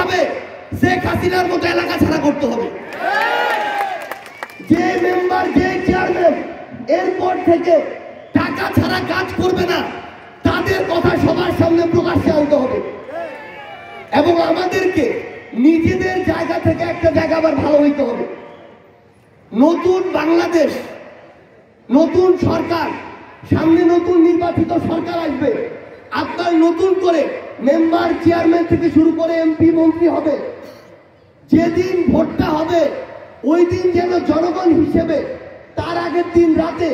ভাবে শেখ হাসিনার মতো এলাকা ছাড়া করতে হবে। যে মেম্বার, যে চেয়ারম্যান এরপর থেকে টাকা ছাড়া কাজ করবে না, তাদের কথা সবার সামনে প্রকাশ্যে আনতে হবে। এবং আমাদেরকে নিজেদের জায়গা থেকে একটা জায়গা আবার ভালো হইতে হবে। নতুন বাংলাদেশ, নতুন সরকার, সামনে নতুন নির্বাচিত সরকার আসবে। আপনার নতুন করে মেম্বার, চেয়ারম্যান থেকে শুরু করে এমপি, মন্ত্রী হবে। যেদিন ভোটটা হবে ওই দিন যেন জনগণ হিসেবে তার আগের দিন রাতে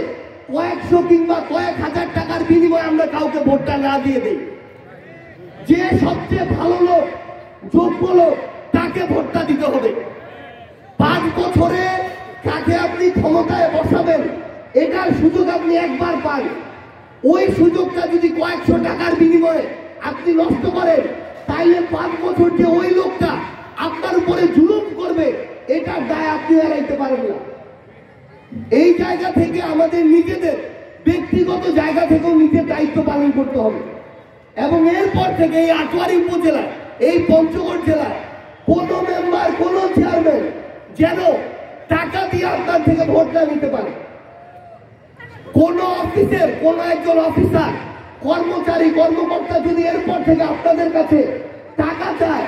কয়েকশো কিংবা কয়েক হাজার টাকার বিনিময়ে আমরা কাউকে ভোটটা না দিয়ে দেই। যে সবচেয়ে ভালো লোক, যোগ্য লোক, তাকে ভোটটা দিতে হবে। 5 বছরে কাকে আপনি ক্ষমতায় বসাবেন এটার সুযোগ আপনি একবার পান। ওই সুযোগটা যদি কয়েকশো টাকার বিনিময়ে আপনি নষ্ট করেন, তাইলে 5 বছর যে ওই লোকটা আপনার উপরে জুলুম করবে এটার দায় আপনি এড়াইতে পারেন না। এই জায়গা থেকে আমাদের নিজেদের ব্যক্তিগত জায়গা থেকেও নিজের দায়িত্ব পালন করতে হবে। এবং এরপর থেকে এই আটোয়ারী উপজেলায়, এই পঞ্চগড় জেলায় কোন মেম্বার, কোন চেয়ারম্যান যেন টাকা দিয়ে আপনার থেকে ভোট না নিতে পারে। কোন অফিসের কোন একজন অফিসার, কর্মচারী, কর্মকর্তা যদি এরপর থেকে আপনাদের কাছে টাকা চায়,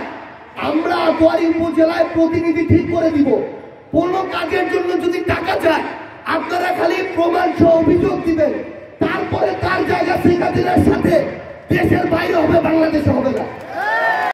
আমরা আটোয়ারী উপজেলায় প্রতিনিধি ঠিক করে দিব। কোন কাজের জন্য যদি টাকা চায়, আপনারা খালি প্রমাণ সহ অভিযোগ দিবেন। তারপরে তার জায়গা শেখ হাসিনার সাথে দেশের বাইরে হবে, বাংলাদেশে হবে না।